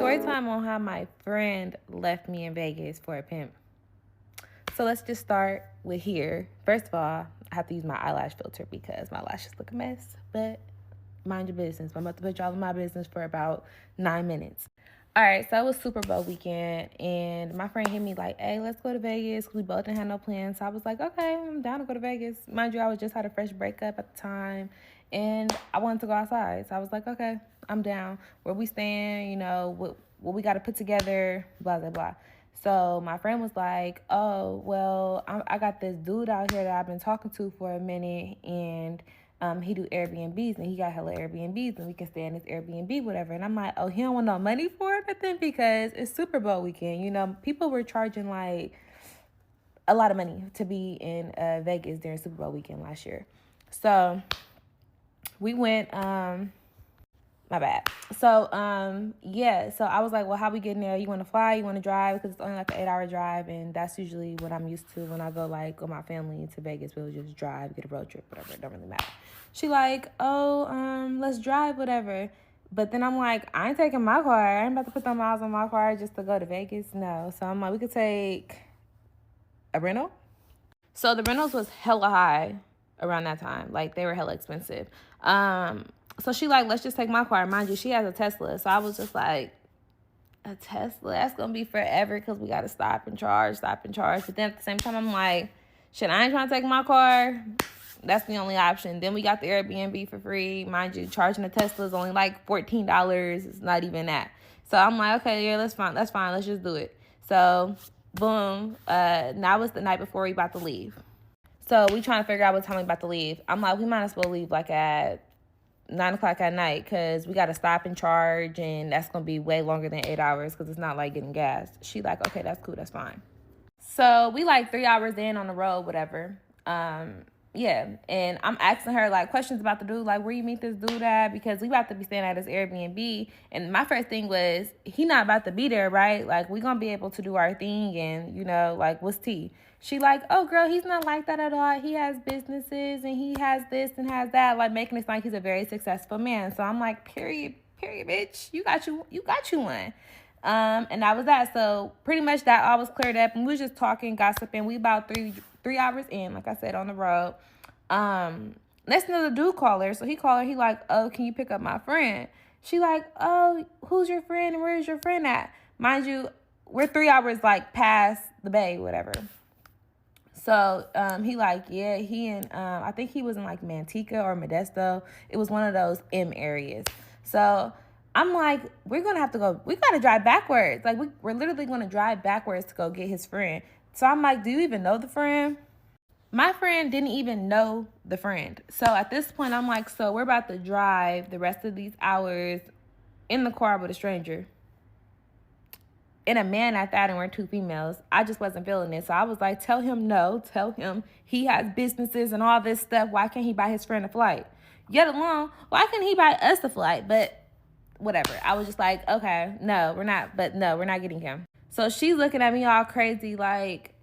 Story time on how my friend left me in Vegas for a pimp. So let's just start with here. First of all, I have to use my eyelash filter because my lashes look a mess. But mind your business. I'm about to put y'all in my business for about 9 minutes. All right, so it was Super Bowl weekend, and my friend hit me like, hey, let's go to Vegas. We both didn't have no plans. So I was like, okay, I'm down to go to Vegas. Mind you, I was just had a fresh breakup at the time, and I wanted to go outside. So I was like, okay, I'm down. Where we staying, what we got to put together, blah, blah, blah. So my friend was like, oh, well, I got this dude out here that I've been talking to for a minute, and he do Airbnbs, and he got hella Airbnbs, and we can stay in this Airbnb, whatever. And I'm like, oh, he don't want no money for it, nothing, because it's Super Bowl weekend. People were charging like a lot of money to be in Vegas during Super Bowl weekend last year. So we went, my bad. So, so I was like, well, how we getting there? You want to fly? You want to drive? Because it's only like an 8-hour drive, and that's usually what I'm used to when I go like with my family to Vegas. We'll just drive, get a road trip, whatever. It don't really matter. She like, oh, let's drive, whatever. But then I'm like, I ain't taking my car. I ain't about to put them miles on my car just to go to Vegas. No. So I'm like, we could take a rental. So the rentals was hella high around that time. Like, they were hella expensive. So she like, let's just take my car. Mind you, she has a Tesla. So I was just like, a Tesla? That's going to be forever because we got to stop and charge. But then at the same time, I'm like, shit, I ain't trying to take my car. That's the only option. Then we got the Airbnb for free. Mind you, charging a Tesla is only like $14. It's not even that. So I'm like, okay, yeah, that's fine. Let's just do it. So, boom. Now it's the night before we about to leave. So we trying to figure out what time we about to leave. I'm like, we might as well leave like at 9 o'clock at night because we got to stop and charge, and that's going to be way longer than 8 hours because it's not like getting gas. She like, okay, that's cool. That's fine. So we like 3 hours in on the road, whatever. And I'm asking her like questions about the dude, like where you meet this dude at, because we about to be staying at his Airbnb. And my first thing was, he not about to be there, right? Like, we gonna be able to do our thing, and like, what's tea? She like, oh girl, he's not like that at all. He has businesses and he has this and has that, like making it sound like he's a very successful man. So I'm like, period, bitch. You got you one. And that was that. So pretty much that all was cleared up, and we was just talking, gossiping. We about three hours in, like I said, on the road. Next thing the dude called her. So he called her. He like, oh, can you pick up my friend? She like, oh, who's your friend and where is your friend at? Mind you, we're 3 hours like past the bay, whatever. So he like, yeah, he and I think he was in like Manteca or Modesto. It was one of those M areas. So I'm like, we got to drive backwards. Like, we're literally going to drive backwards to go get his friend. So I'm like, do you even know the friend? My friend didn't even know the friend. So at this point, I'm like, so we're about to drive the rest of these hours in the car with a stranger. And a man at that, and we're 2 females. I just wasn't feeling it. So I was like, tell him no. Tell him he has businesses and all this stuff. Why can't he buy his friend a flight? Yet alone, why can't he buy us a flight? But whatever. I was just like, okay, we're not getting him. So she's looking at me all crazy, like,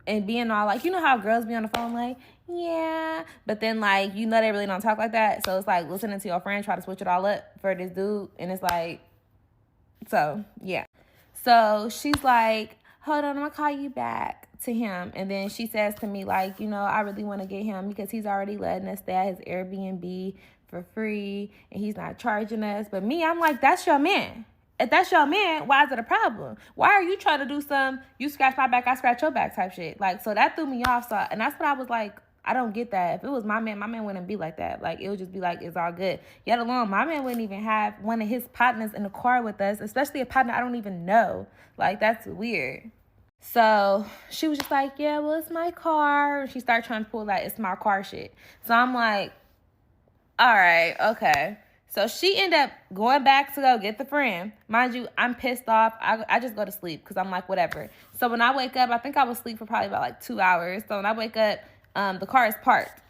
and being all like, you know how girls be on the phone like, yeah. But then like, they really don't talk like that. So it's like listening to your friend try to switch it all up for this dude. And it's like, so, yeah. So she's like, hold on, I'm going to call you back to him. And then she says to me, like, I really want to get him because he's already letting us stay at his Airbnb for free, and he's not charging us. But me, I'm like, that's your man. If that's your man, why is it a problem? Why are you trying to do some, you scratch my back, I scratch your back type shit? Like, so that threw me off. So, and that's what I was like, I don't get that. If it was my man wouldn't be like that. Like, it would just be like, it's all good. Yet alone, my man wouldn't even have one of his partners in the car with us, especially a partner I don't even know. Like, that's weird. So she was just like, yeah, well, it's my car. And she started trying to pull that it's my car shit. So I'm like, all right, okay. So she ended up going back to go get the friend. Mind you, I'm pissed off. I just go to sleep because I'm like, whatever. So when I wake up, I think I was asleep for probably about like 2 hours. So when I wake up, the car is parked.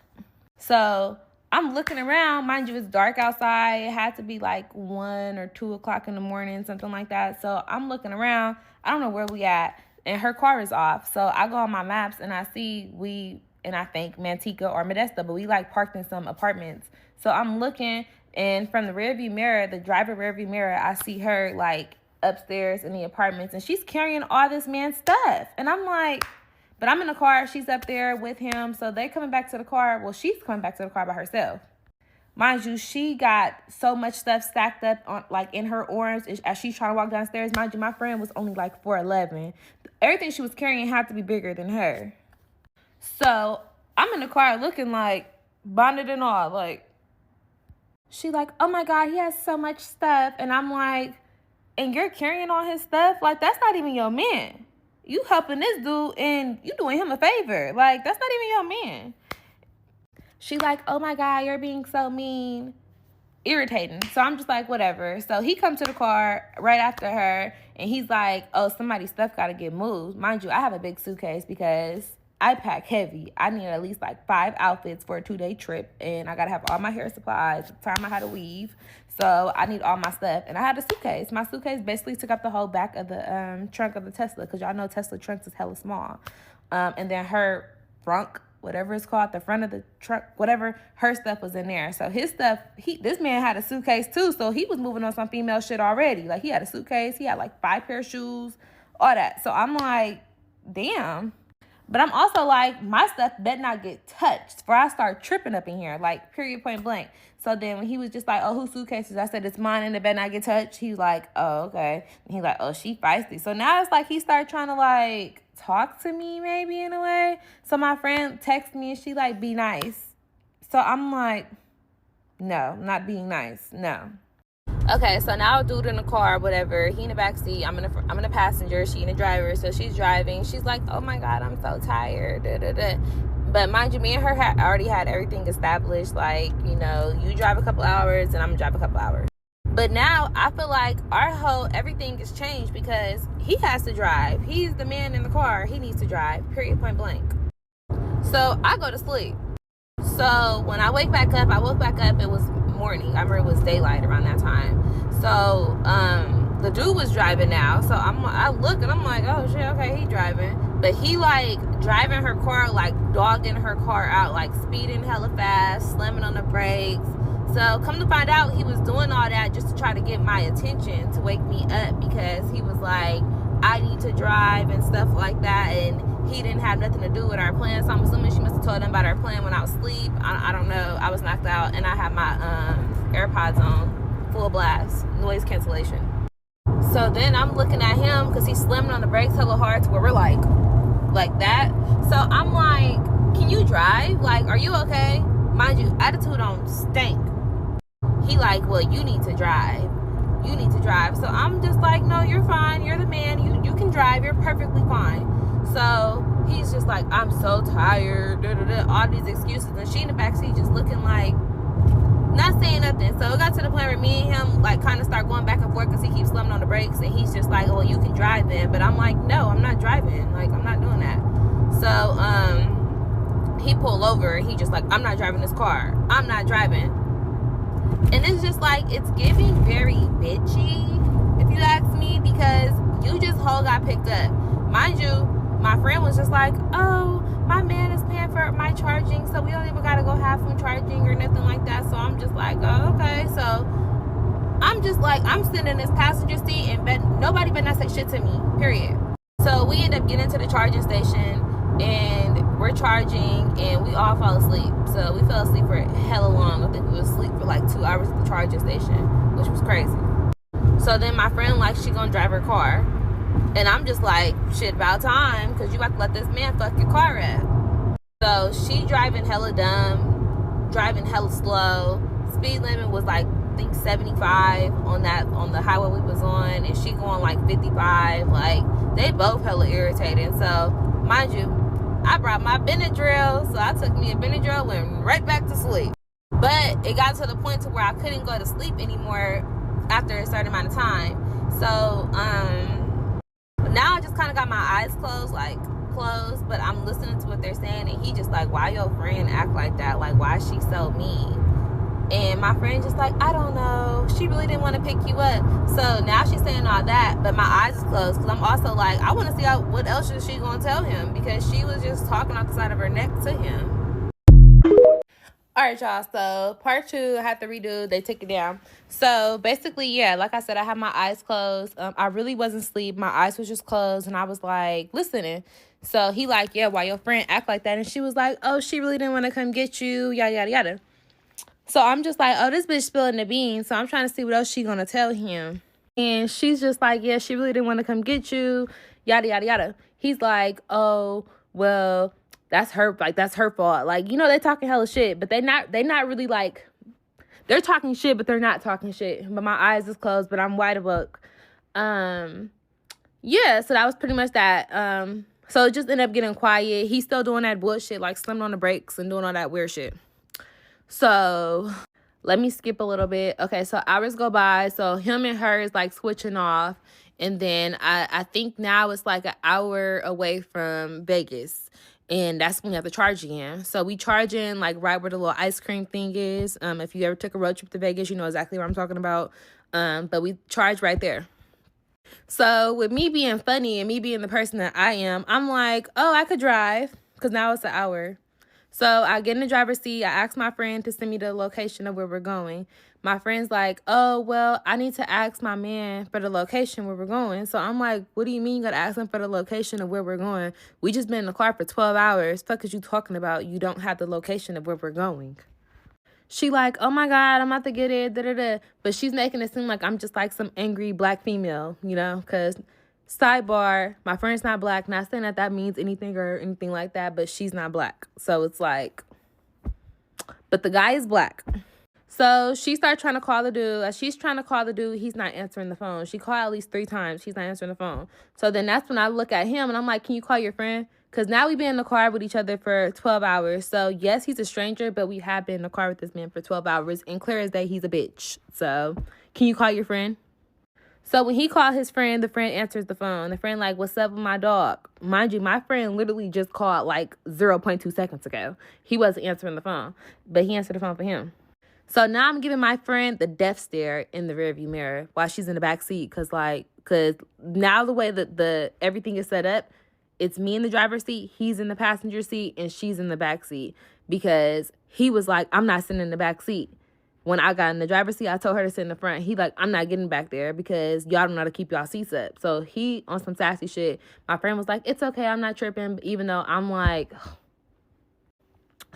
So I'm looking around. Mind you, it's dark outside. It had to be like 1 or 2 o'clock in the morning, something like that. So I'm looking around. I don't know where we at. And her car is off. So I go on my maps and I see I think Manteca or Modesto, but we like parked in some apartments. So I'm looking And from the rearview mirror, the driver rearview mirror, I see her like upstairs in the apartments, and she's carrying all this man's stuff. And I'm like, but I'm in the car, she's up there with him, so they're coming back to the car. Well, she's coming back to the car by herself. Mind you, she got so much stuff stacked up on like in her arms as she's trying to walk downstairs. Mind you, my friend was only like 4'11". Everything she was carrying had to be bigger than her. So I'm in the car looking like bonnet and all. Like, she like, oh my God, he has so much stuff. And I'm like, and you're carrying all his stuff? Like, that's not even your man. You helping this dude and you doing him a favor. Like, that's not even your man. She like, oh my God, you're being so mean. Irritating. So I'm just like, whatever. So he comes to the car right after her, and he's like, oh, somebody's stuff got to get moved. Mind you, I have a big suitcase because I pack heavy. I need at least like 5 outfits for a 2-day trip, and I got to have all my hair supplies. At the time I had to weave. So I need all my stuff. And I had a suitcase. My suitcase basically took up the whole back of the trunk of the Tesla, because y'all know Tesla trunks is hella small. And then her frunk, whatever it's called, the front of the truck, whatever, her stuff was in there. So his stuff, this man had a suitcase too, so he was moving on some female shit already. Like, he had a suitcase, he had like 5 pair of shoes, all that. So I'm like, damn. But I'm also like, my stuff better not get touched before I start tripping up in here, like, period, point blank. So then when he was just like, oh, whose suitcases? I said, it's mine and it better not get touched. He's like, oh, okay. And he's like, oh, she feisty. So now it's like he started trying to like talk to me maybe in a way. So my friend texts me and she like, be nice. So I'm like, no, not being nice. No. Okay, so now a dude in the car, whatever. He in the back seat. I'm in the passenger. She in the driver. So she's driving. She's like, oh my God, I'm so tired. Da, da, da. But mind you, me and her already had everything established. Like, you know, you drive a couple hours and I'm gonna drive a couple hours. But now I feel like everything has changed because he has to drive. He's the man in the car. He needs to drive, period, point blank. So I go to sleep. So when I woke back up, it was morning. I remember it was daylight around that time. So the dude was driving now. So I look and I'm like, oh shit, okay, he driving. But he like driving her car, like dogging her car out, like speeding hella fast, slamming on the brakes. So come to find out, he was doing all that just to try to get my attention, to wake me up, because he was like, I need to drive and stuff like that. And he didn't have nothing to do with our plan. So I'm assuming she must have told him about our plan when I was asleep. I don't know. I was knocked out and I had my AirPods on, full blast, noise cancellation. So then I'm looking at him because he's slamming on the brakes hella hard to where we're like that. So I'm like, can you drive? Like, are you okay? Mind you, attitude on stink. He like, well, you need to drive. You need to drive. So I'm just like, no, you're fine. You're the man. You can drive. You're perfectly fine. So he's just like, I'm so tired. Da, da, da, all these excuses. And she in the backseat just looking like, not saying nothing. So it got to the point where me and him like kind of start going back and forth because he keeps slamming on the brakes. And he's just like, well, you can drive then. But I'm like, no, I'm not driving. Like, I'm not doing that. So he pulled over. He just like, I'm not driving this car. I'm not driving. And it's just like, it's giving very bitchy, if you ask me, because you just whole got picked up. Mind you, my friend was just like, oh, my man is paying for my charging, so we don't even gotta go have him charging or nothing like that. So I'm just like, oh, okay. So I'm just like, I'm sitting in this passenger seat and nobody better not say shit to me, period. So we end up getting to the charging station and we're charging and we all fall asleep. So we fell asleep for hella long. I think we was asleep for like 2 hours at the charging station, which was crazy. So then my friend, like, she gonna drive her car. And I'm just like, shit, about time, because you have to let this man fuck your car up. So she driving hella dumb, driving hella slow. Speed limit was like, I think 75 on the highway we was on, and she going like 55. Like, they both hella irritated. So mind you, I brought my Benadryl, so I took me a Benadryl, went right back to sleep. But it got to the point to where I couldn't go to sleep anymore after a certain amount of time. So now I just kind of got my eyes closed, but I'm listening to what they're saying, and he just like, why your friend act like that? Like, why is she so mean? And my friend just like, I don't know. She really didn't want to pick you up. So now she's saying all that, but my eyes is closed because I'm also like, I want to see what else is she going to tell him, because she was just talking off the side of her neck to him. All right, y'all. So part 2, I had to redo. They took it down. So basically, yeah, like I said, I had my eyes closed. I really wasn't asleep. My eyes was just closed, and I was like listening. So he like, yeah, why your friend act like that? And she was like, oh, she really didn't want to come get you, yada yada yada. So I'm just like, oh, this bitch spilling the beans. So I'm trying to see what else she gonna tell him. And she's just like, yeah, she really didn't want to come get you, yada yada yada. He's like, oh, well, that's her, like, that's her fault. Like, you know, they talking hella shit, but they not really like, they're talking shit, but they're not talking shit. But my eyes is closed, but I'm wide awake. Yeah, so that was pretty much that. So it just ended up getting quiet. He's still doing that bullshit, like slamming on the brakes and doing all that weird shit. So let me skip a little bit. Okay, so hours go by. So him and her is like switching off. And then I think now it's like an hour away from Vegas. And that's when we have to charge again. So we charge in like right where the little ice cream thing is. If you ever took a road trip to Vegas, you know exactly what I'm talking about. But we charge right there. So with me being funny and me being the person that I am, I'm like, oh, I could drive because now it's an hour. So I get in the driver's seat. I ask my friend to send me the location of where we're going. My friend's like, oh, well, I need to ask my man for the location where we're going. So I'm like, what do you mean you got to ask him for the location of where we're going? We just been in the car for 12 hours. Fuck is you talking about? You don't have the location of where we're going. She like, oh my God, I'm about to get it, da-da-da. But she's making it seem like I'm just like some angry black female, you know? Because sidebar, my friend's not black. Not saying that means anything or anything like that, but she's not black. So it's like, but the guy is black. So she started trying to call the dude. As she's trying to call the dude, he's not answering the phone. She called at least 3 times. She's not answering the phone. So then that's when I look at him and I'm like, can you call your friend? Because now we've been in the car with each other for 12 hours. So yes, he's a stranger, but we have been in the car with this man for 12 hours. And clear as day, he's a bitch. So can you call your friend? So when he called his friend, the friend answers the phone. The friend like, what's up with my dog? Mind you, my friend literally just called like 0.2 seconds ago. He wasn't answering the phone, but he answered the phone for him. So now I'm giving my friend the death stare in the rearview mirror while she's in the back seat. Cause now the way that the everything is set up, it's me in the driver's seat, he's in the passenger seat, and she's in the back seat. Because he was like, I'm not sitting in the back seat. When I got in the driver's seat, I told her to sit in the front. He like, I'm not getting back there because y'all don't know how to keep y'all seats up. So he on some sassy shit. My friend was like, it's okay, I'm not tripping. Even though I'm like,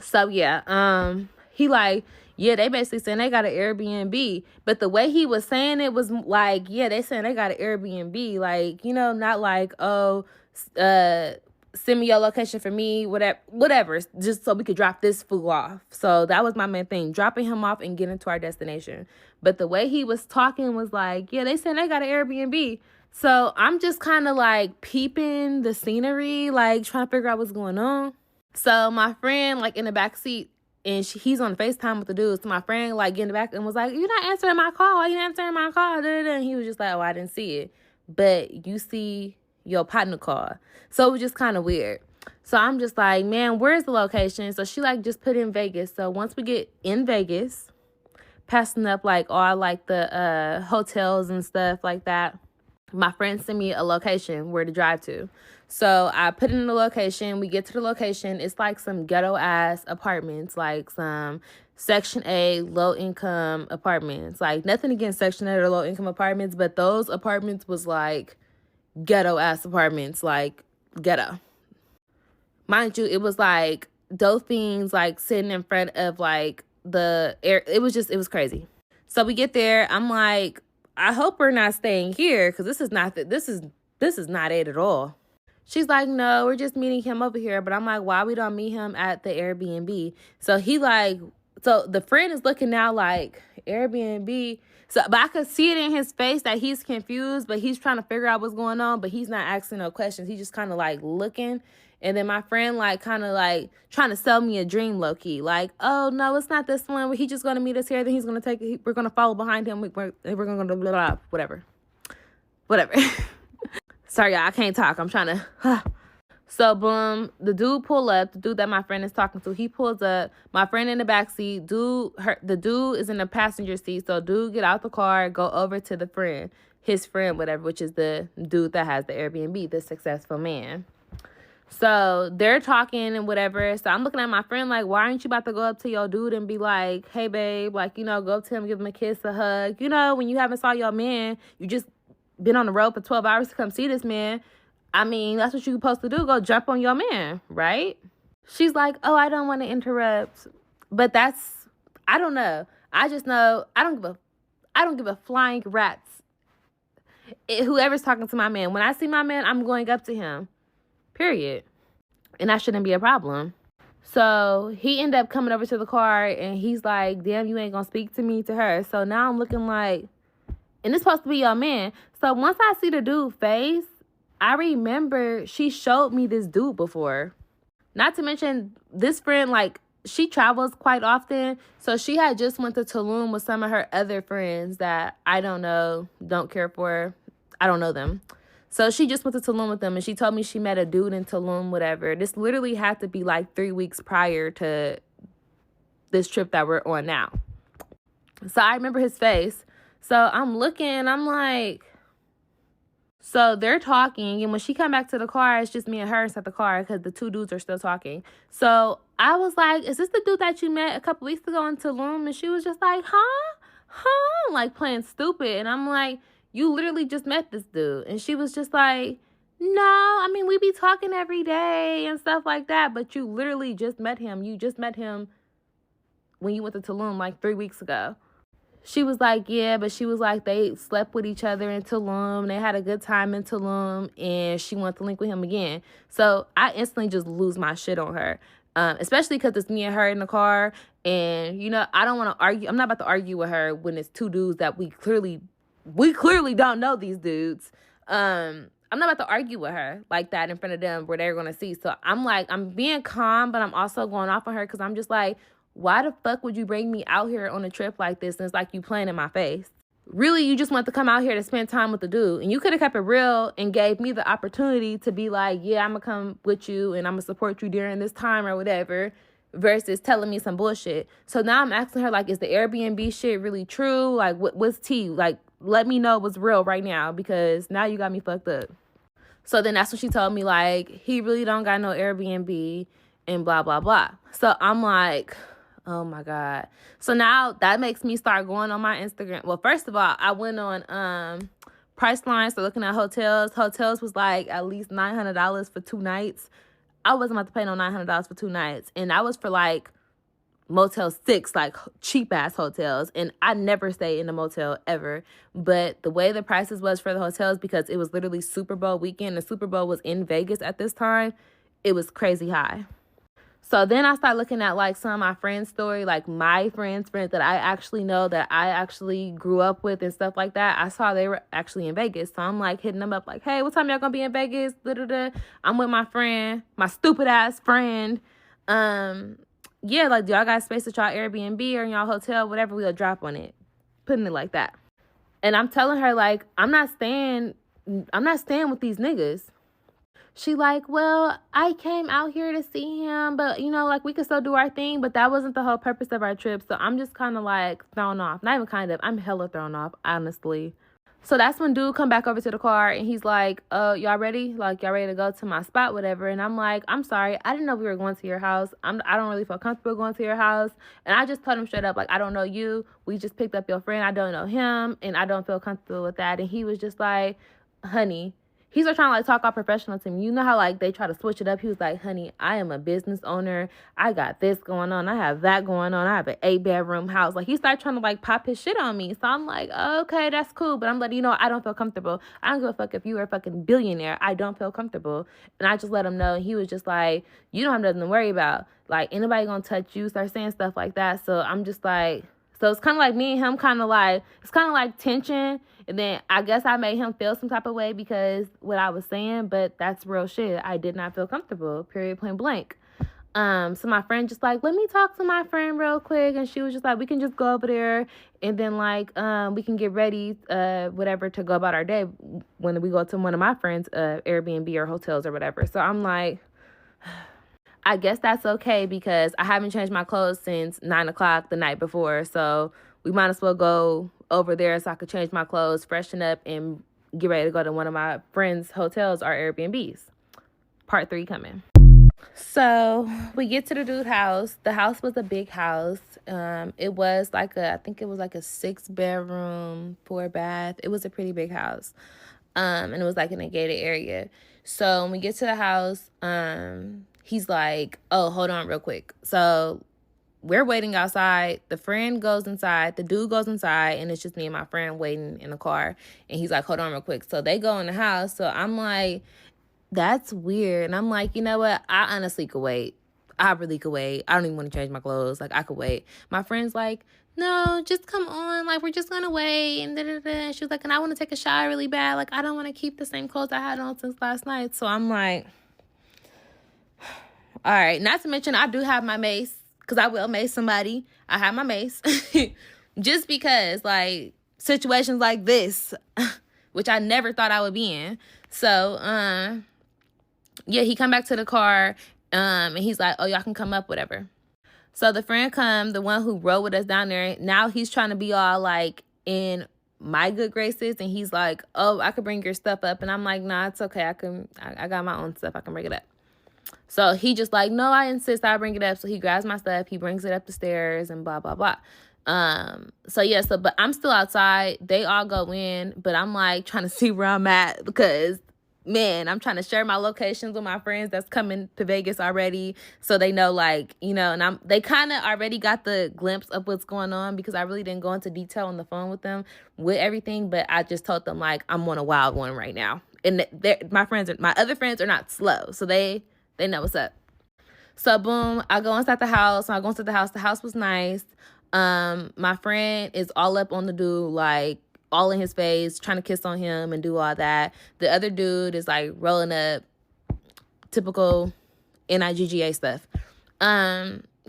so yeah, he like, yeah, they basically saying they got an Airbnb. But the way he was saying it was like, yeah, they saying they got an Airbnb. Like, you know, not like, oh, send me your location for me, whatever, just so we could drop this fool off. So that was my main thing, dropping him off and getting to our destination. But the way he was talking was like, yeah, they said they got an Airbnb. So I'm just kind of like peeping the scenery, like trying to figure out what's going on. So my friend, like in the back seat, and he's on FaceTime with the dude. So my friend, like, get in the back and was like, you're not answering my call. Why you not answering my call? And he was just like, oh, I didn't see it. But you see your partner call. So it was just kind of weird. So I'm just like, man, where's the location? So she, like, just put in Vegas. So once we get in Vegas, passing up, like, all, like, the hotels and stuff like that, my friend sent me a location where to drive to. So I put in the location. We get to the location. It's like some ghetto ass apartments, like some Section A low income apartments. Like nothing against Section A or low income apartments, but those apartments was like ghetto ass apartments, like ghetto. Mind you, it was like dope fiends like sitting in front of like the air. It was crazy. So we get there. I'm like, I hope we're not staying here because this is not it at all. She's like, no, we're just meeting him over here. But I'm like, why we don't meet him at the Airbnb? So so the friend is looking now like Airbnb. So, but I could see it in his face that he's confused, but he's trying to figure out what's going on. But he's not asking no questions. He's just kind of like looking. And then my friend like kind of like trying to sell me a dream low key. Like, oh, no, it's not this one. He's just going to meet us here. Then he's going to we're going to follow behind him. We're going to blah, blah, blah, whatever. Sorry, y'all, I can't talk. I'm trying to. So, boom, the dude pull up. The dude that my friend is talking to, he pulls up. My friend in the back seat. The dude is in the passenger seat. So, dude get out the car, go over to the friend, his friend, whatever, which is the dude that has the Airbnb, the successful man. So they're talking and whatever. So I'm looking at my friend like, why aren't you about to go up to your dude and be like, hey, babe, like, you know, go up to him, give him a kiss, a hug. You know, when you haven't saw your man, you just been on the road for 12 hours to come see this man. I mean, that's what you're supposed to do. Go jump on your man, right? She's like, oh, I don't want to interrupt. But that's, I don't know. I just know I don't give a flying rat's. Whoever's talking to my man. When I see my man, I'm going up to him. Period. And that shouldn't be a problem. So he ended up coming over to the car and he's like, damn, you ain't gonna speak to me, to her. So now I'm looking like, and it's supposed to be your man. So once I see the dude face, I remember she showed me this dude before. Not to mention this friend, like, she travels quite often. So she had just went to Tulum with some of her other friends that I don't know, don't care for. I don't know them. So she just went to Tulum with them, and she told me she met a dude in Tulum, whatever. This literally had to be like 3 weeks prior to this trip that we're on now. So I remember his face. So I'm looking, I'm like, so they're talking, and when she come back to the car, it's just me and her inside the car because the two dudes are still talking. So I was like, is this the dude that you met a couple weeks ago in Tulum? And she was just like, huh? Like playing stupid. And I'm like, you literally just met this dude. And she was just like, no, I mean, we be talking every day and stuff like that. But you literally just met him. You just met him when you went to Tulum like 3 weeks ago. She was like, yeah, but she was like, they slept with each other in Tulum. They had a good time in Tulum. And she wanted to link with him again. So I instantly just lose my shit on her. Especially because it's me and her in the car. And, you know, I don't want to argue. I'm not about to argue with her when it's two dudes that we clearly don't know these dudes. I'm not about to argue with her like that in front of them where they're going to see. So I'm like, I'm being calm, but I'm also going off on her because I'm just like, why the fuck would you bring me out here on a trip like this? And it's like you playing in my face. Really, you just want to come out here to spend time with the dude. And you could have kept it real and gave me the opportunity to be like, yeah, I'm going to come with you and I'm going to support you during this time or whatever, versus telling me some bullshit. So now I'm asking her, like, is the Airbnb shit really true? Like, what's tea? Like, let me know what's real right now because now you got me fucked up. So then that's when she told me, like, he really don't got no Airbnb and blah, blah, blah. So I'm like, oh, my God. So now that makes me start going on my Instagram. Well, first of all, I went on Priceline, so looking at hotels. Hotels was like at least $900 for 2 nights. I wasn't about to pay no $900 for 2 nights. And that was for, like, Motel 6, like, cheap-ass hotels. And I never stayed in a motel ever. But the way the prices was for the hotels, because it was literally Super Bowl weekend, the Super Bowl was in Vegas at this time, it was crazy high. So then I started looking at, like, some of my friends' story, like my friends that I actually know, that I actually grew up with and stuff like that. I saw they were actually in Vegas. So I'm, like, hitting them up like, hey, what time y'all gonna be in Vegas? Da-da-da. I'm with my friend, my stupid-ass friend. Yeah, like, do y'all got space at y'all Airbnb or in y'all hotel? Whatever, we'll drop on it. Putting it like that. And I'm telling her, like, I'm not staying with these niggas. She like, well, I came out here to see him, but, you know, like, we could still do our thing, but that wasn't the whole purpose of our trip. So I'm just kind of, like, thrown off. Not even kind of. I'm hella thrown off, honestly. So that's when dude come back over to the car, and he's like, y'all ready? Like, y'all ready to go to my spot, whatever? And I'm like, I'm sorry. I didn't know we were going to your house. I don't really feel comfortable going to your house. And I just told him straight up, like, I don't know you. We just picked up your friend. I don't know him, and I don't feel comfortable with that. And he was just like, honey. He's trying to, like, talk all professional to me. You know how, like, they try to switch it up? He was like, honey, I am a business owner. I got this going on. I have that going on. I have an 8-bedroom house. Like, he started trying to, like, pop his shit on me. So I'm like, okay, that's cool. But I'm letting you know, I don't feel comfortable. I don't give a fuck if you were a fucking billionaire. I don't feel comfortable. And I just let him know. And he was just like, you don't have nothing to worry about. Like, anybody gonna touch you? Start saying stuff like that. So I'm just like, so it's kind of like me and him kind of like, it's kind of like tension. And then I guess I made him feel some type of way because what I was saying, but that's real shit. I did not feel comfortable, period, point blank. So my friend just like, let me talk to my friend real quick. And she was just like, we can just go over there and then, like, we can get ready, whatever, to go about our day when we go to one of my friends' Airbnb or hotels or whatever. So I'm like, I guess that's okay because I haven't changed my clothes since 9 o'clock the night before. So we might as well go over there so I could change my clothes, freshen up, and get ready to go to one of my friends' hotels or Airbnbs. part 3 coming. So we get to the dude's house. The house was a big house. It was like I think it was like a 6-bedroom, 4-bath. It was a pretty big house. And it was like in a gated area. So when we get to the house, he's like, oh, hold on real quick. So we're waiting outside. The friend goes inside. The dude goes inside. And it's just me and my friend waiting in the car. And he's like, hold on real quick. So they go in the house. So I'm like, that's weird. And I'm like, you know what? I honestly could wait. I really could wait. I don't even want to change my clothes. Like, I could wait. My friend's like, no, just come on. Like, we're just going to wait. And da-da-da. And she was like, and I want to take a shower really bad. Like, I don't want to keep the same clothes I had on since last night. So I'm like, all right. Not to mention, I do have my mace. Because I will mace somebody. I have my mace. Just because, like, situations like this, which I never thought I would be in. So, yeah, he come back to the car, and he's like, oh, y'all can come up, whatever. So the friend come, the one who rode with us down there, now he's trying to be all, like, in my good graces, and he's like, oh, I could bring your stuff up. And I'm like, nah, it's okay. I got my own stuff. I can bring it up. So he just like, no, I insist I bring it up. So he grabs my stuff. He brings it up the stairs and blah, blah, blah. But I'm still outside. They all go in, but I'm like trying to see where I'm at because, man, I'm trying to share my locations with my friends that's coming to Vegas already. So they know, like, you know, and they kind of already got the glimpse of what's going on because I really didn't go into detail on the phone with them with everything. But I just told them, like, I'm on a wild one right now. And my other friends are not slow. So they know what's up. So boom, I go inside the house. The house was nice. My friend is all up on the dude, like all in his face, trying to kiss on him and do all that. The other dude is like rolling up, typical NIGGA stuff.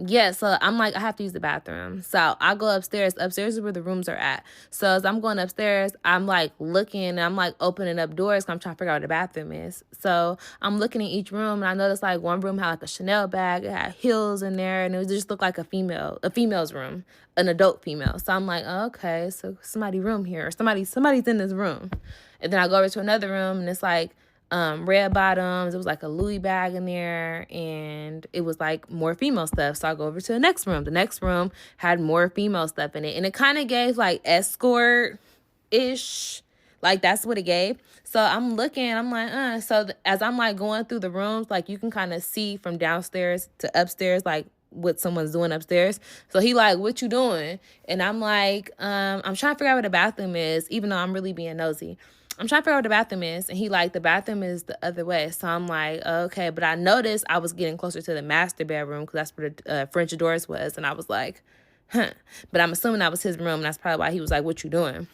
Yeah, so I'm like, I have to use the bathroom. So I go upstairs. Upstairs is where the rooms are at. So as I'm going upstairs, I'm like looking and I'm like opening up doors because I'm trying to figure out where the bathroom is. So I'm looking in each room and I noticed like one room had like a Chanel bag. It had heels in there and it just looked like a female's room, an adult female. So I'm like, oh, okay, so somebody's room here. Or somebody's in this room. And then I go over to another room and it's like, red bottoms. It was like a Louis bag in there and it was like more female stuff. So I go over to the next room. The next room had more female stuff in it. And it kind of gave like escort-ish. Like that's what it gave. So I'm looking, I'm like, as I'm like going through the rooms, like you can kind of see from downstairs to upstairs, like what someone's doing upstairs. So he like, what you doing? And I'm like, I'm trying to figure out where the bathroom is, even though I'm really being nosy. I'm trying to figure out what the bathroom is. And he like, the bathroom is the other way. So I'm like, okay. But I noticed I was getting closer to the master bedroom because that's where the French doors was. And I was like, But I'm assuming that was his room. And that's probably why he was like, what you doing?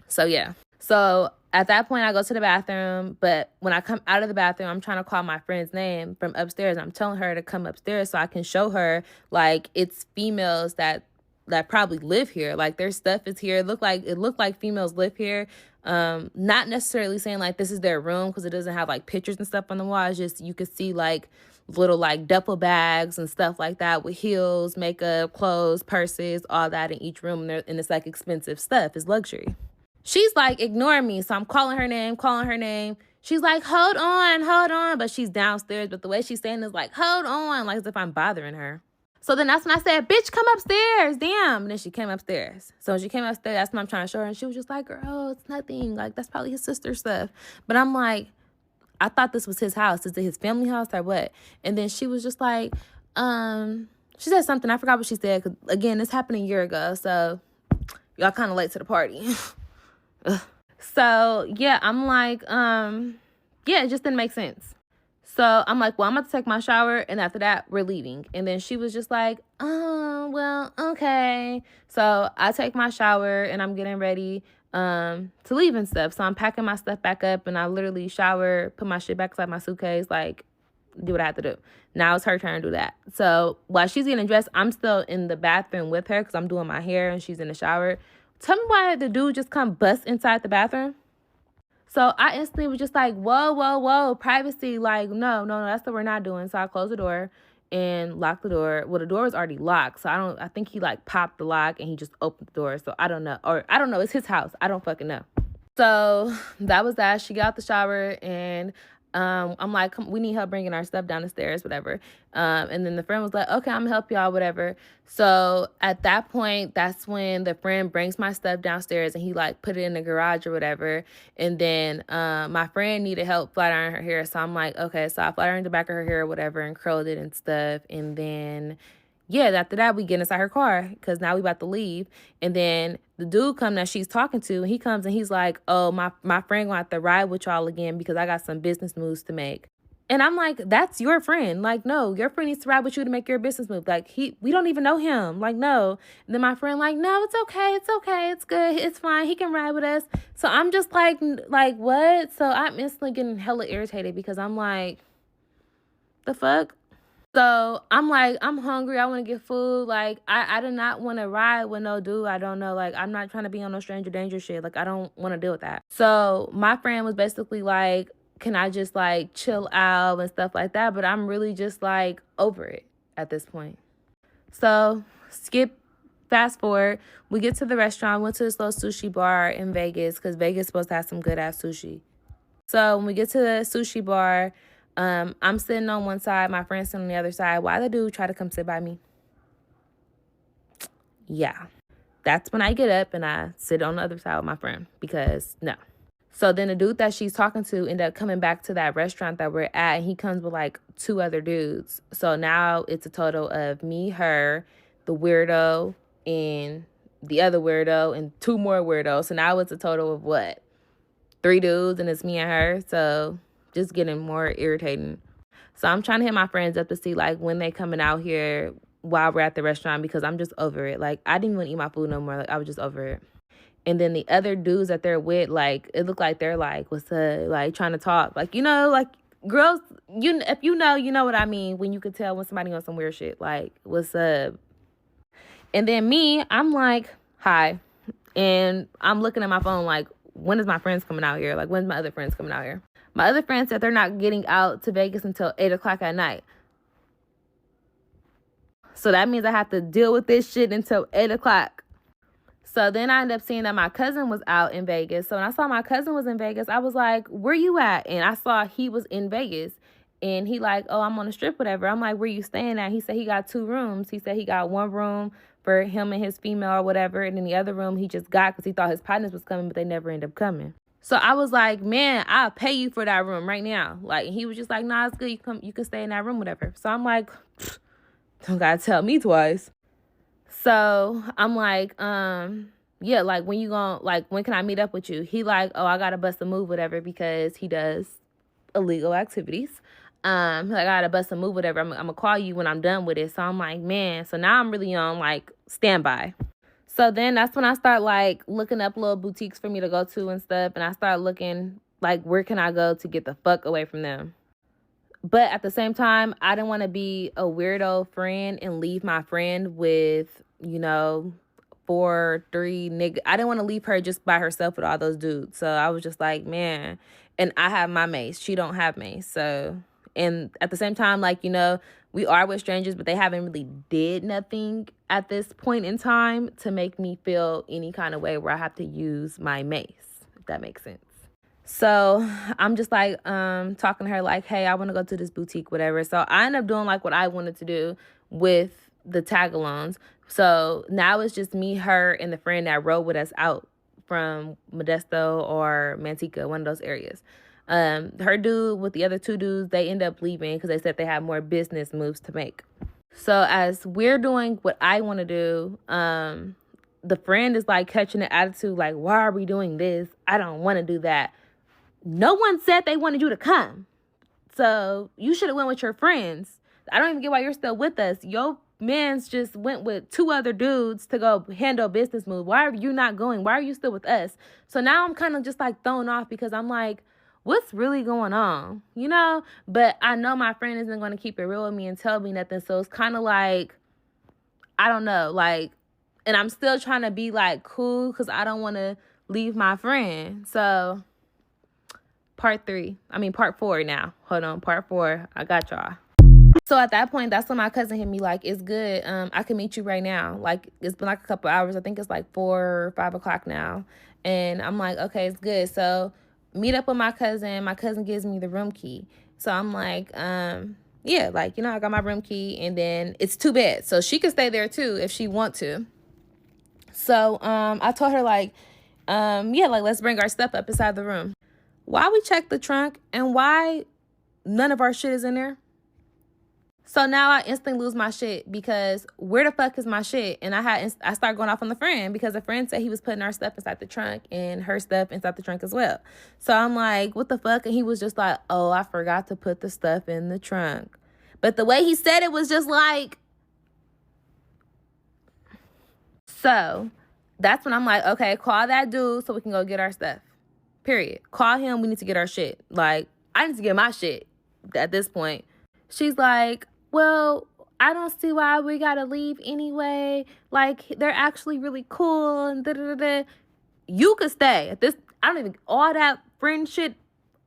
So, yeah. So at that point, I go to the bathroom. But when I come out of the bathroom, I'm trying to call my friend's name from upstairs. I'm telling her to come upstairs so I can show her, like, it's females that probably live here. Like, their stuff is here. It looked like females live here. Not necessarily saying like this is their room because it doesn't have like pictures and stuff on the wall. It's just you could see like little like duffel bags and stuff like that with heels, makeup, clothes, purses, all that in each room. And it's like expensive stuff. It's luxury. She's like ignoring me. So I'm calling her name. She's like, hold on. But she's downstairs. But the way she's saying is like, hold on. Like as if I'm bothering her. So then that's when I said, bitch, come upstairs. Damn. And then she came upstairs. So when she came upstairs, that's when I'm trying to show her. And she was just like, girl, it's nothing. Like, that's probably his sister's stuff. But I'm like, I thought this was his house. Is it his family house or what? And then she was just like, she said something. I forgot what she said. 'Cause again, this happened a year ago. So y'all kind of late to the party. So, yeah, I'm like, yeah, it just didn't make sense. So I'm like, well, I'm about to take my shower. And after that, we're leaving. And then she was just like, oh, well, okay. So I take my shower and I'm getting ready to leave and stuff. So I'm packing my stuff back up and I literally shower, put my shit back inside my suitcase, like do what I have to do. Now it's her turn to do that. So while she's getting dressed, I'm still in the bathroom with her because I'm doing my hair and she's in the shower. Tell me why the dude just come bust inside the bathroom. So I instantly was just like, whoa, privacy. Like, no, that's what we're not doing. So I closed the door and locked the door. Well, the door was already locked. So I think he like popped the lock and he just opened the door. So I don't know. Or I don't know. It's his house. I don't fucking know. So that was that. She got out the shower and I'm like, we need help bringing our stuff down the stairs, whatever. And then the friend was like, okay, I'm gonna help y'all, whatever. So at that point, that's when the friend brings my stuff downstairs and he like put it in the garage or whatever. And then my friend needed help flat ironing her hair. So I'm like, okay, so I flat ironed the back of her hair or whatever and curled it and stuff. And then yeah, after that, we get inside her car because now we about to leave. And then the dude come that she's talking to, he comes and he's like, oh, my friend gonna have to ride with y'all again because I got some business moves to make. And I'm like, that's your friend. Like, no, your friend needs to ride with you to make your business move. Like, we don't even know him. Like, no. And then my friend like, no, it's okay. It's okay. It's good. It's fine. He can ride with us. So I'm just like, what? So I'm instantly getting hella irritated because I'm like, the fuck? So I'm like, I'm hungry. I want to get food. Like, I do not want to ride with no dude I don't know. Like, I'm not trying to be on no stranger danger shit. Like, I don't want to deal with that. So my friend was basically like, can I just like chill out and stuff like that? But I'm really just like over it at this point. So fast forward. We get to the restaurant. Went to this little sushi bar in Vegas because Vegas is supposed to have some good ass sushi. So when we get to the sushi bar, I'm sitting on one side, my friend's sitting on the other side. Why the dude try to come sit by me? Yeah. That's when I get up and I sit on the other side with my friend because no. So then the dude that she's talking to ended up coming back to that restaurant that we're at, and he comes with like 2 other dudes. So now it's a total of me, her, the weirdo, and the other weirdo, and 2 more weirdos. So now it's a total of what? 3 dudes, and it's me and her. So just getting more irritating. So I'm trying to hit my friends up to see like when they coming out here while we're at the restaurant because I'm just over it. Like, I didn't even eat my food no more. Like, I was just over it. And then the other dudes that they're with, like, it looked like they're like, what's up? Like, trying to talk. Like, you know, like, girls, if you know what I mean when you could tell when somebody on some weird shit. Like, what's up? And then me, I'm like, hi. And I'm looking at my phone like, when is my friends coming out here? Like, when's my other friends coming out here? My other friends said they're not getting out to Vegas until 8 o'clock at night. So that means I have to deal with this shit until 8 o'clock. So then I ended up seeing that my cousin was out in Vegas. So when I saw my cousin was in Vegas, I was like, where you at? And I saw he was in Vegas. And he like, oh, I'm on the strip, whatever. I'm like, where you staying at? He said he got 2 rooms. He said he got 1 room for him and his female or whatever. And then the other room he just got because he thought his partners was coming, but they never ended up coming. So I was like, man, I'll pay you for that room right now. Like, he was just like, nah, it's good. You can stay in that room, whatever. So I'm like, don't gotta tell me twice. So I'm like, yeah, like, when you gonna, like, when can I meet up with you? He like, oh, I gotta bust a move, whatever, because he does illegal activities. Like, I gotta bust a move, whatever. I'm gonna call you when I'm done with it. So I'm like, man. So now I'm really on like standby. So then that's when I start like looking up little boutiques for me to go to and stuff. And I start looking like, where can I go to get the fuck away from them? But at the same time, I didn't want to be a weirdo friend and leave my friend with, 4-3 nigga. I didn't want to leave her just by herself with all those dudes. So I was just like, man. And I have my mace. She don't have mace. So, and at the same time, like, we are with strangers, but they haven't really did nothing at this point in time to make me feel any kind of way where I have to use my mace, if that makes sense. So I'm just like talking to her like, hey, I want to go to this boutique, whatever. So I end up doing like what I wanted to do with the tag-alongs. So now it's just me, her, and the friend that rode with us out from Modesto or Manteca, one of those areas. Her dude with the other 2 dudes, they end up leaving because they said they had more business moves to make. So as we're doing what I want to do, the friend is like catching the attitude like, why are we doing this? I don't want to do that. No one said they wanted you to come. So you should have went with your friends. I don't even get why you're still with us. Your mans just went with 2 other dudes to go handle business move. Why are you not going? Why are you still with us? So now I'm kind of just like thrown off because I'm like, what's really going on? But I know my friend isn't going to keep it real with me and tell me nothing. So it's kind of like, I don't know, like, and I'm still trying to be like cool because I don't want to leave my friend. So part 4 now. Hold on, part 4. I got y'all. So at that point, that's when my cousin hit me like, it's good. I can meet you right now. Like, it's been like a couple hours. I think it's like 4 or 5 o'clock now. And I'm like, okay, it's good. So meet up with my cousin. My cousin gives me the room key. So I'm like, yeah, like, I got my room key, and then it's 2 beds. So she can stay there too if she want to. So I told her like, yeah, like let's bring our stuff up inside the room. Why we check the trunk and why none of our shit is in there? So now I instantly lose my shit because where the fuck is my shit? And I start going off on the friend because the friend said he was putting our stuff inside the trunk and her stuff inside the trunk as well. So I'm like, what the fuck? And he was just like, oh, I forgot to put the stuff in the trunk. But the way he said it was just like, so that's when I'm like, okay, call that dude so we can go get our stuff. Period. Call him. We need to get our shit. Like, I need to get my shit at this point. She's like, well, I don't see why we gotta leave anyway. Like, they're actually really cool and da-da-da-da. You could stay. At this, I don't even, all that friend shit,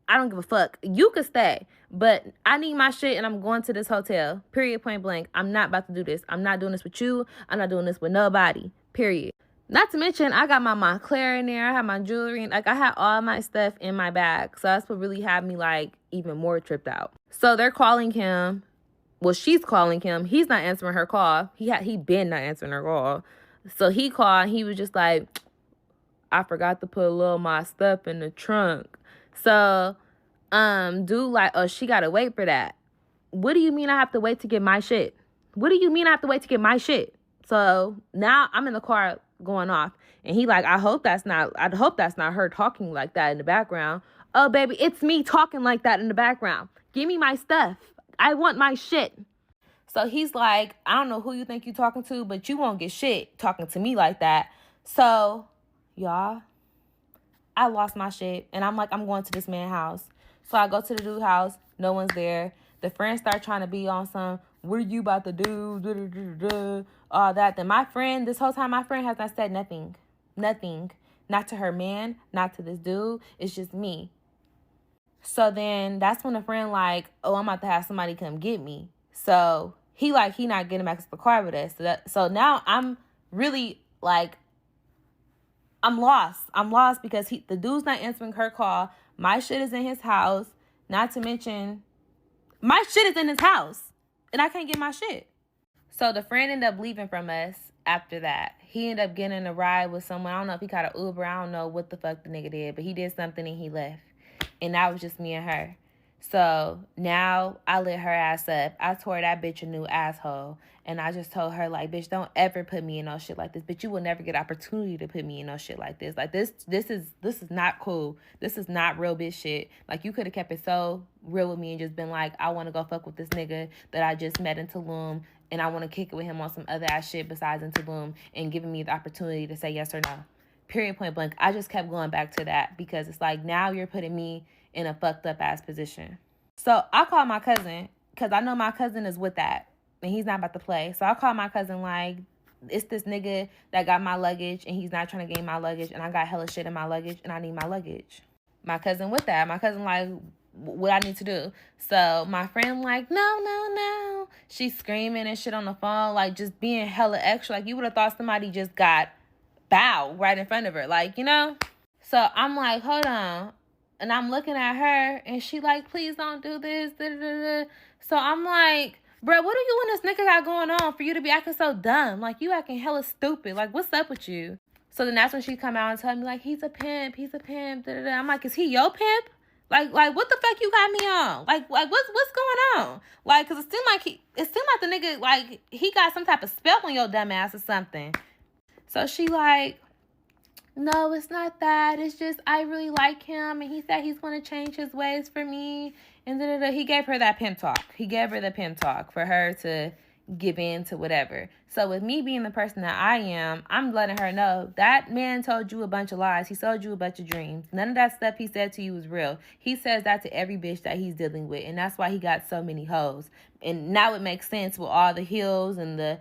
I don't give a fuck. You could stay. But I need my shit and I'm going to this hotel. Period, point blank. I'm not about to do this. I'm not doing this with you. I'm not doing this with nobody. Period. Not to mention, I got my Montclair in there. I had my jewelry. Like, I had all my stuff in my bag. So that's what really had me, like, even more tripped out. So they're calling him. Well, she's calling him. He's not answering her call. He been not answering her call. So he called. He was just like, I forgot to put a little of my stuff in the trunk. So, dude, like, oh, she got to wait for that. What do you mean I have to wait to get my shit? What do you mean I have to wait to get my shit? So now I'm in the car going off, and he like, I hope that's not her talking like that in the background. Oh, baby, it's me talking like that in the background. Give me my stuff. I want my shit. So he's like, I don't know who you think you're talking to, but you won't get shit talking to me like that. So, y'all, I lost my shit, and I'm like, I'm going to this man's house. So I go to the dude's house. No one's there. The friends start trying to be on some, what are you about to do? All that. Then my friend, this whole time, my friend has not said nothing. Nothing. Not to her man, not to this dude. It's just me. So then that's when the friend like, oh, I'm about to have somebody come get me. So he not getting back to the car with us. So now I'm really like, I'm lost. I'm lost because the dude's not answering her call. My shit is in his house. Not to mention, my shit is in his house. And I can't get my shit. So the friend ended up leaving from us after that. He ended up getting in a ride with someone. I don't know if he caught an Uber. I don't know what the fuck the nigga did. But he did something and he left. And that was just me and her. So now I lit her ass up. I tore that bitch a new asshole. And I just told her, like, bitch, don't ever put me in no shit like this. Bitch, you will never get opportunity to put me in no shit like this. Like, this is not cool. This is not real bitch shit. Like, you could have kept it so real with me and just been like, I want to go fuck with this nigga that I just met in Tulum. And I want to kick it with him on some other ass shit besides in Tulum. And giving me the opportunity to say yes or no. Period, point blank. I just kept going back to that because it's like, now you're putting me in a fucked up ass position. So I called my cousin because I know my cousin is with that. And he's not about to play. So I called my cousin like, it's this nigga that got my luggage and he's not trying to gain my luggage. And I got hella shit in my luggage and I need my luggage. My cousin with that. My cousin like, what I need to do. So my friend like, no. She's screaming and shit on the phone. Like just being hella extra. Like you would have thought somebody just got bowed right in front of her. Like, you know. So I'm like, hold on. And I'm looking at her and she like, please don't do this. So I'm like, bro, what are you and this nigga got going on for you to be acting so dumb? Like, you acting hella stupid. Like, what's up with you? So then that's when she come out and tell me, like, he's a pimp. I'm like, is he your pimp? Like, what the fuck you got me on? Like what's going on? Like, cause it seemed like the nigga, like, he got some type of spell on your dumb ass or something. So she like, no, it's not that. It's just I really like him, and he said he's going to change his ways for me. And he gave her that pimp talk. He gave her the pimp talk for her to give in to whatever. So with me being the person that I am, I'm letting her know that man told you a bunch of lies. He sold you a bunch of dreams. None of that stuff he said to you was real. He says that to every bitch that he's dealing with, and that's why he got so many hoes. And now it makes sense with all the heels and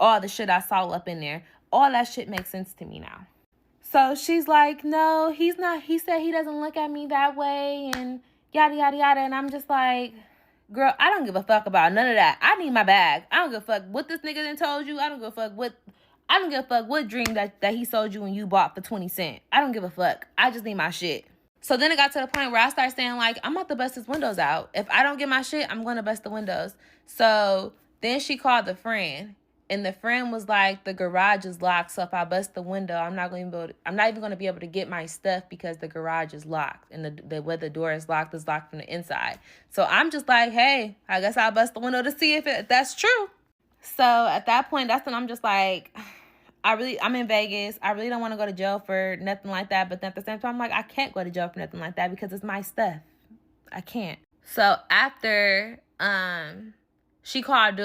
all the shit I saw up in there. All that shit makes sense to me now. So she's like, no, he's not. He said he doesn't look at me that way and yada, yada, yada. And I'm just like, girl, I don't give a fuck about none of that. I need my bag. I don't give a fuck what this nigga done told you. I don't give a fuck what dream that he sold you and you bought for 20 cents. I don't give a fuck. I just need my shit. So then it got to the point where I started saying, like, I'm about to bust his windows out. If I don't get my shit, I'm going to bust the windows. So then she called the friend. And the friend was like, the garage is locked. So if I bust the window, I'm not even going to be able to get my stuff because the garage is locked. And where the door is locked from the inside. So I'm just like, hey, I guess I'll bust the window to see if that's true. So at that point, that's when I'm just like, I'm in Vegas. I really don't want to go to jail for nothing like that. But then at the same time, I'm like, I can't go to jail for nothing like that because it's my stuff. I can't. So after she called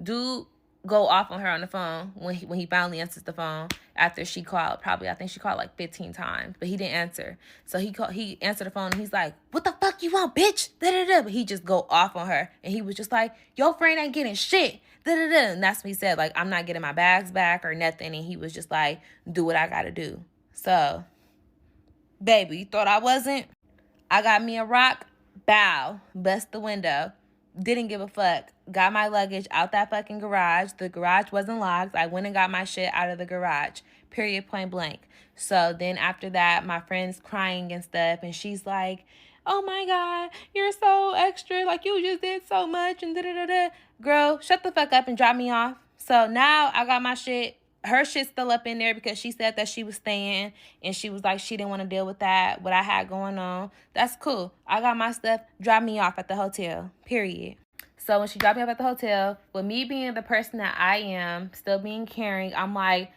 dude go off on her on the phone when he finally answers the phone after she called. Probably, I think she called like 15 times, but he didn't answer. So he answered the phone and he's like, what the fuck you want, bitch? Da-da-da. But he just go off on her and he was just like, your friend ain't getting shit. Da-da-da. And that's what he said, like, I'm not getting my bags back or nothing. And he was just like, do what I gotta do. So, baby, you thought I wasn't? I got me a rock, bow, bust the window. Didn't give a fuck. Got my luggage out that fucking garage. The garage wasn't locked. I went and got my shit out of the garage. Period, point blank. So then after that, my friend's crying and stuff. And she's like, oh my God, you're so extra. Like, you just did so much and da-da-da-da. Girl, shut the fuck up and drop me off. So now I got my shit. Her shit's still up in there because she said that she was staying and she was like she didn't want to deal with that, what I had going on. That's cool. I got my stuff. Drop me off at the hotel. Period. So when she dropped me off at the hotel, with me being the person that I am, still being caring, I'm like,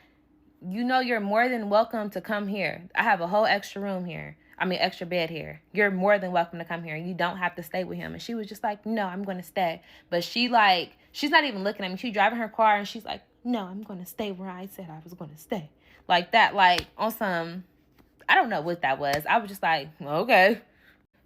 you know, you're more than welcome to come here. I have a whole extra room here. I mean, extra bed here. You're more than welcome to come here. You don't have to stay with him. And she was just like, no, I'm going to stay. But she's not even looking at me. She's driving her car and she's like, no, I'm going to stay where I said I was going to stay. Like that, like on some, I don't know what that was. I was just like, okay.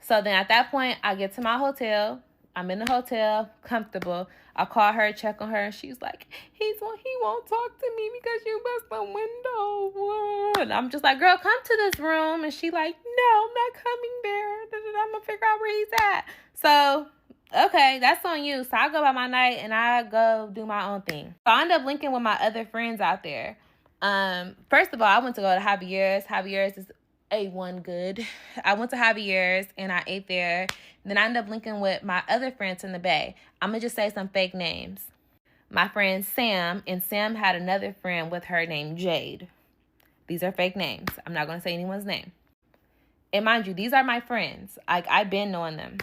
So then at that point, I get to my hotel. I'm in the hotel, comfortable. I call her, check on her, and she's like, he won't talk to me because you bust the window. And I'm just like, girl, come to this room. And she like, no, I'm not coming there. I'm going to figure out where he's at. So, okay, that's on you. So I go by my night and I go do my own thing. So I end up linking with my other friends out there. First of all, I went to go to Javier's. Javier's is A1 good. I went to Javier's and I ate there. Then I ended up linking with my other friends in the Bay. I'm going to just say some fake names. My friend Sam, and Sam had another friend with her named Jade. These are fake names. I'm not going to say anyone's name. And mind you, these are my friends. I've been knowing them.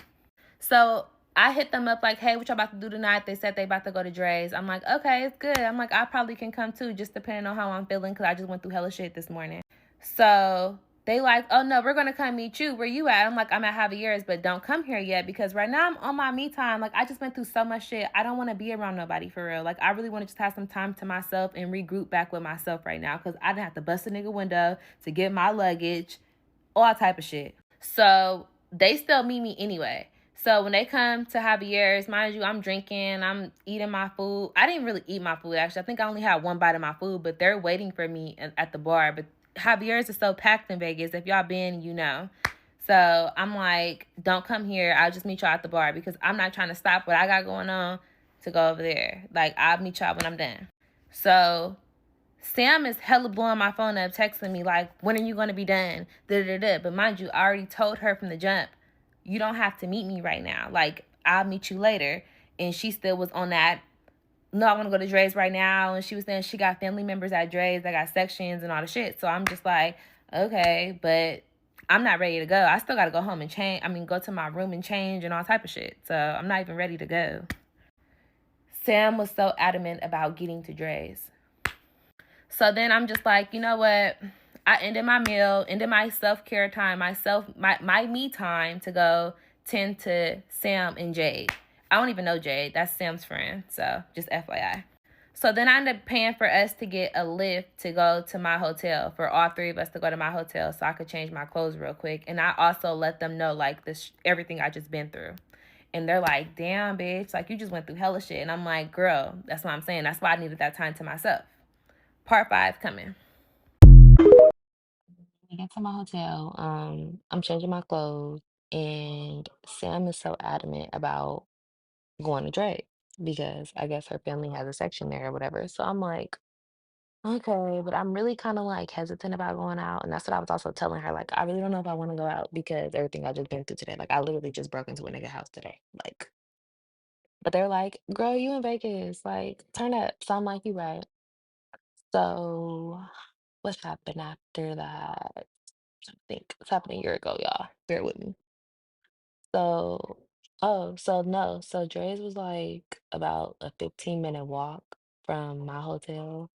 So I hit them up like, hey, what y'all about to do tonight? They said they about to go to Dre's. I'm like, okay, it's good. I'm like, I probably can come too, just depending on how I'm feeling, because I just went through hella shit this morning. So they like, oh no, we're going to come meet you. Where you at? I'm like, I'm at Javier's, but don't come here yet because right now I'm on my me time. Like, I just went through so much shit. I don't want to be around nobody for real. Like, I really want to just have some time to myself and regroup back with myself right now because I didn't have to bust a nigga window to get my luggage, all type of shit. So they still meet me anyway. So when they come to Javier's, mind you, I'm drinking, I'm eating my food. I didn't really eat my food, actually. I think I only had one bite of my food, but they're waiting for me at the bar. But Javier's is so packed in Vegas. If y'all been, you know. So I'm like, don't come here. I'll just meet y'all at the bar because I'm not trying to stop what I got going on to go over there. Like, I'll meet y'all when I'm done. So Sam is hella blowing my phone up, texting me like, when are you going to be done? Da-da-da-da. But mind you, I already told her from the jump, you don't have to meet me right now. Like, I'll meet you later. And she still was on that, no, I want to go to Dre's right now. And she was saying she got family members at Dre's that got sections and all the shit. So I'm just like, okay, but I'm not ready to go. I still got to go home and change. I mean, go to my room and change and all type of shit. So I'm not even ready to go. Sam was so adamant about getting to Dre's. So then I'm just like, you know what? I ended my meal, ended my self-care time, my me time to go tend to Sam and Jade. I don't even know Jade. That's Sam's friend. So just FYI. So then I ended up paying for us to get a lift to go to my hotel, for all three of us to go to my hotel so I could change my clothes real quick. And I also let them know, like, this everything I just been through. And they're like, damn, bitch, like, you just went through hella shit. And I'm like, girl, that's what I'm saying. That's why I needed that time to myself. Part 5 coming. We get to my hotel. I'm changing my clothes, and Sam is so adamant about going to Drake because I guess her family has a section there or whatever. So I'm like, Okay, but I'm really kind of like hesitant about going out. And that's what I was also telling her. Like, I really don't know if I want to go out because everything I just been through today. Like, I literally just broke into a nigga house today. Like, but they're like, girl, you in Vegas. Like, turn up. So I'm like, you right. So what happened after that? I think it's happened a year ago, y'all. Bear with me. So, oh, so no. So Dre's was like about a 15-minute walk from my hotel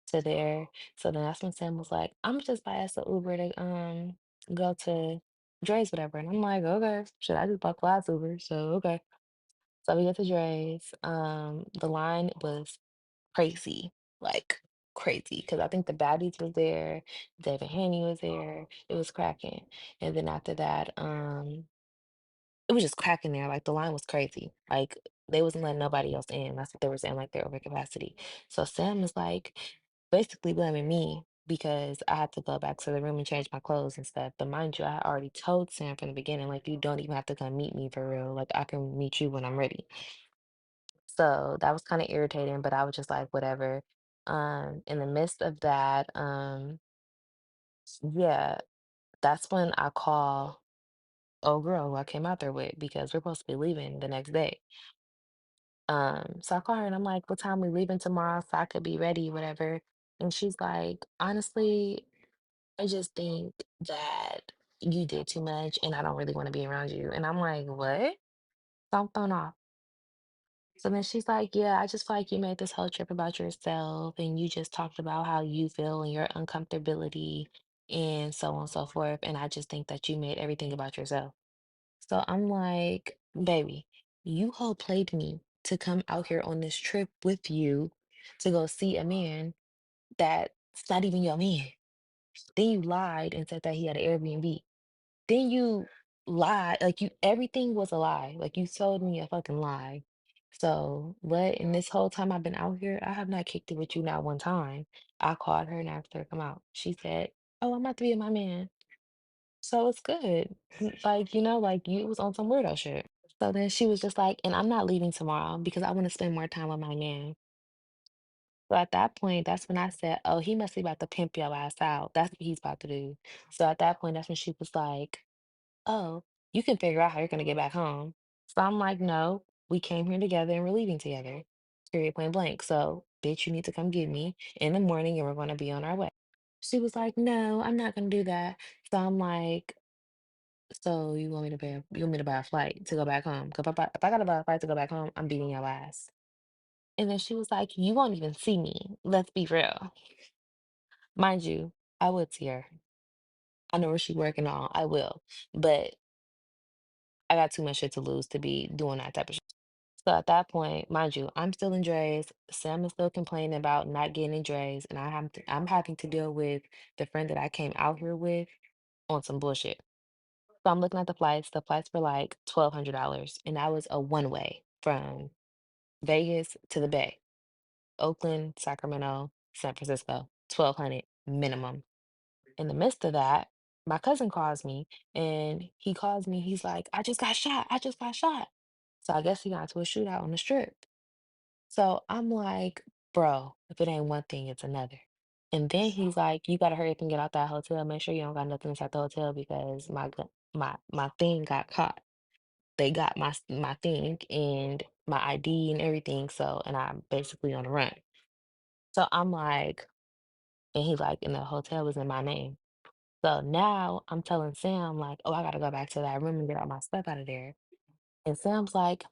to there. So then that's when Sam was like, I'm just buy us an Uber to go to Dre's, whatever. And I'm like, okay, should I just buy class Uber? So okay. So we get to Dre's. The line was crazy, like crazy, because I think the baddies was there, David Haney was there, it was cracking. And then after that, it was just cracking there, like, the line was crazy, like, they wasn't letting nobody else in, that's what they were saying, like, they're over capacity. So Sam is, like, basically blaming me because I had to go back to the room and change my clothes and stuff, but mind you, I had already told Sam from the beginning, like, "You don't even have to come meet me for real, like, I can meet you when I'm ready." So, that was kinda irritating, but I was just like, "Whatever." In the midst of that, yeah, that's when I call old girl who I came out there with because we're supposed to be leaving the next day. So I call her and I'm like, "What time we leaving tomorrow so I could be ready, whatever." And she's like, "Honestly, I just think that you did too much and I don't really want to be around you." And I'm like, "What?" So I'm thrown off. So then she's like, "Yeah, I just feel like you made this whole trip about yourself and you just talked about how you feel and your uncomfortability and so on and so forth. And I just think that you made everything about yourself." So I'm like, baby, you whole played me to come out here on this trip with you to go see a man that's not even your man. Then you lied and said that he had an Airbnb. Then you lied, like you everything was a lie. Like you told me a fucking lie. So what? And this whole time I've been out here, I have not kicked it with you not one time. I called her and asked her to come out. She said, "Oh, I'm about to be with my man." So it's good. Like, like you was on some weirdo shit. So then she was just like, "And I'm not leaving tomorrow because I want to spend more time with my man." So at that point, that's when I said, "Oh, he must be about to pimp your ass out. That's what he's about to do." So at that point, that's when she was like, "Oh, you can figure out how you're gonna get back home." So I'm like, "No, we came here together and we're leaving together. Period, point blank. So, bitch, you need to come get me in the morning and we're gonna be on our way." She was like, "No, I'm not gonna do that." So I'm like, "So you want me to buy a flight to go back home? Because if I gotta buy a flight to go back home, I'm beating your ass." And then she was like, "You won't even see me. Let's be real." Mind you, I would see her. I know where she working on. I will. But I got too much shit to lose to be doing that type of shit. So at that point, mind you, I'm still in Dre's. Sam is still complaining about not getting in Dre's, and I'm having to deal with the friend that I came out here with on some bullshit. So I'm looking at the flights. The flights were like $1,200, and that was a one way from Vegas to the Bay, Oakland, Sacramento, San Francisco, 1,200 minimum. In the midst of that, my cousin calls me and he calls me. He's like, "I just got shot. I just got shot." So I guess he got into a shootout on the strip. So I'm like, bro, if it ain't one thing, it's another. And then he's like, "You gotta hurry up and get out that hotel. Make sure you don't got nothing inside the hotel because my thing got caught. They got my thing and my ID and everything. So and I'm basically on the run." So I'm like, and he's like, and the hotel was in my name. So now I'm telling Sam, like, "Oh, I gotta go back to that room and get all my stuff out of there." And Sam's like,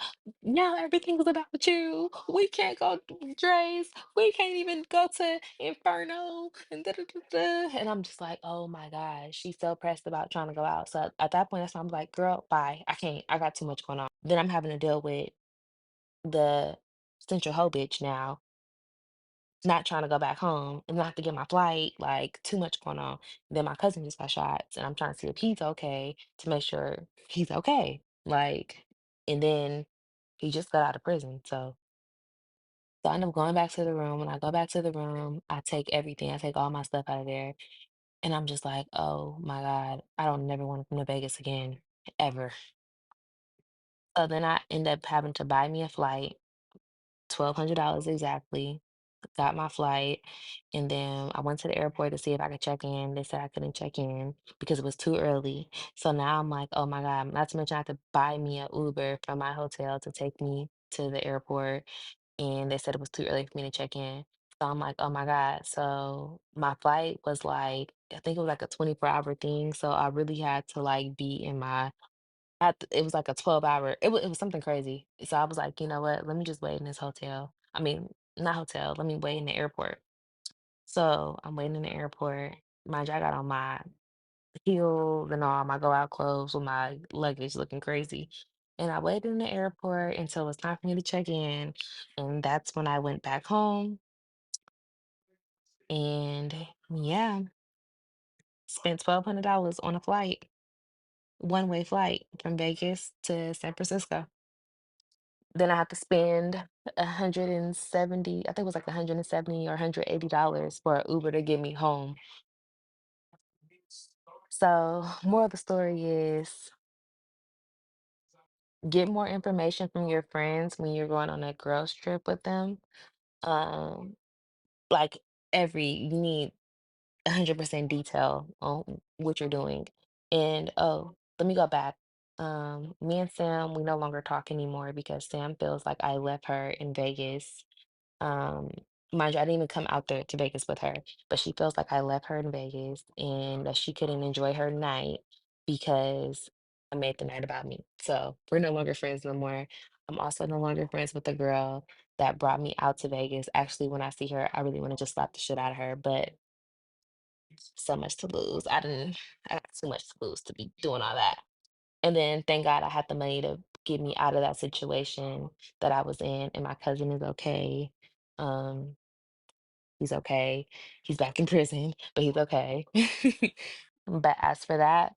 "Now everything's about you. We can't go to Dre's. We can't even go to Inferno." And da, da, da, da. And I'm just like, oh my God. She's so pressed about trying to go out. So at that point, that's when I'm like, girl, bye. I can't. I got too much going on. Then I'm having to deal with the central hoe bitch now not trying to go back home and not to get my flight, like too much going on. Then my cousin just got shot, and I'm trying to see if he's okay to make sure he's okay. Like, and then he just got out of prison. So I end up going back to the room. When I go back to the room, I take everything, I take all my stuff out of there. And I'm just like, oh my God, I don't never want to come to Vegas again, ever. So then I end up having to buy me a flight, $1,200 exactly. got my flight, and then I went to the airport to see if I could check in. They said I couldn't check in because it was too early. So now I'm like, oh my God, not to mention I had to buy me an Uber from my hotel to take me to the airport. And they said it was too early for me to check in. So I'm like, oh my God. So my flight was like, I think it was like a 24-hour thing. So I really had to like be in my it was like a 12-hour, it was something crazy. So I was like, you know what? Let me just wait in this hotel. I mean, not hotel, let me wait in the airport. So I'm waiting in the airport. Mind you, I got on my heels and all my go out clothes with my luggage looking crazy. And I waited in the airport until it was time for me to check in. And that's when I went back home and yeah, spent $1,200 on a flight, one-way flight from Vegas to San Francisco. Then I have to spend 170, I think it was like 170 or $180 for an Uber to get me home. So, more of the story is get more information from your friends when you're going on a girls trip with them. Um, like you need 100% detail on what you're doing. And oh, let me go back. Me and Sam, we no longer talk anymore because Sam feels like I left her in Vegas. Um, Mind you, I didn't even come out there to Vegas with her, but she feels like I left her in Vegas and that she couldn't enjoy her night because I made the night about me. So we're no longer friends no more. I'm also no longer friends with the girl that brought me out to Vegas. Actually, when I see her, I really want to just slap the shit out of her, but so much to lose. I got too much to lose to be doing all that. And then thank God I had the money to get me out of that situation that I was in, and my cousin is okay. Um, he's okay. He's back in prison, but he's okay. But as for that,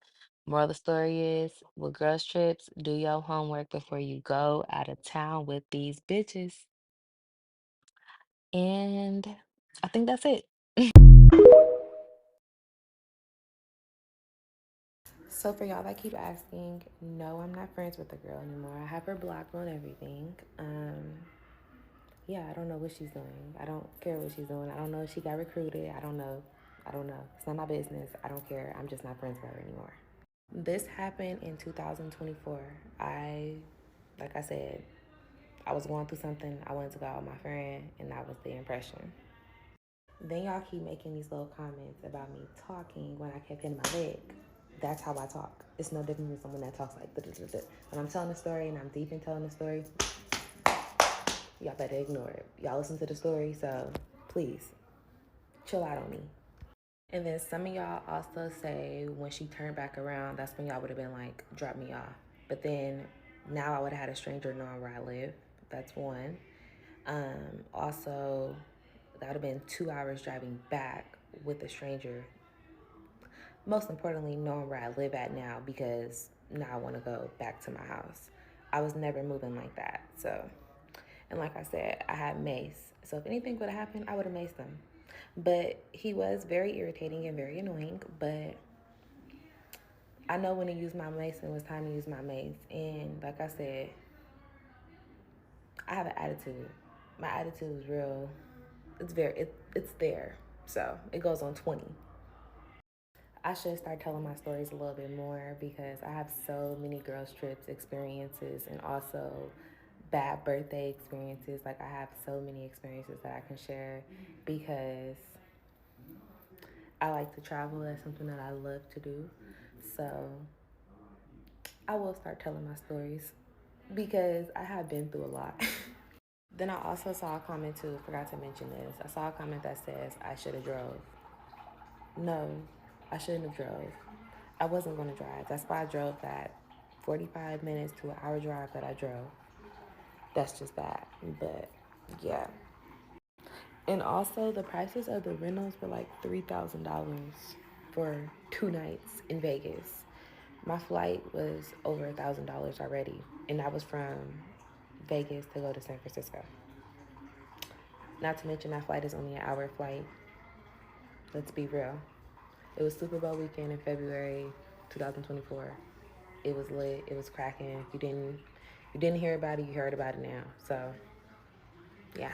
moral of the story is with girls trips, do your homework before you go out of town with these bitches. And I think that's it. So for y'all that keep asking, no, I'm not friends with the girl anymore. I have her blocked on everything. Yeah, I don't know what she's doing. I don't care what she's doing. I don't know if she got recruited. I don't know. I don't know. It's not my business. I don't care. I'm just not friends with her anymore. This happened in 2024. Like I said, I was going through something. I wanted to go out with my friend, and that was the impression. Then y'all keep making these little comments about me talking when I kept hitting my leg. That's how I talk. It's no different from someone that talks like da, da, da, da. When I'm telling a story and I'm deep in telling the story, y'all better ignore it. Y'all listen to the story, so please chill out on me. And then some of y'all also say when she turned back around, that's when y'all would have been like, drop me off. But then now I would have had a stranger knowing where I live. That's one. Also, that would have been 2 hours driving back with a stranger. Most importantly, knowing where I live at now because now I want to go back to my house. I was never moving like that. So, and like I said, I had mace. So if anything would have happened, I would have maced him. But he was very irritating and very annoying. But I know when to use my mace and it was time to use my mace. And like I said, I have an attitude. My attitude is real. It's there. So it goes on 20. I should start telling my stories a little bit more because I have so many girls' trips experiences and also bad birthday experiences. Like, I have so many experiences that I can share because I like to travel. That's something that I love to do. So, I will start telling my stories because I have been through a lot. Then I also saw a comment too, forgot to mention this. I saw a comment that says I should have drove. No, I shouldn't have drove. I wasn't going to drive. That's why I drove that 45 minutes to an hour drive that I drove. That's just that. But yeah. And also, the prices of the rentals were like $3,000 for 2 nights in Vegas. My flight was over $1,000 already, and that was from Vegas to go to San Francisco. Not to mention, that flight is only an hour flight. Let's be real. It was Super Bowl weekend in February 2024. It was lit. It was cracking. If you didn't hear about it, you heard about it now. So, yeah.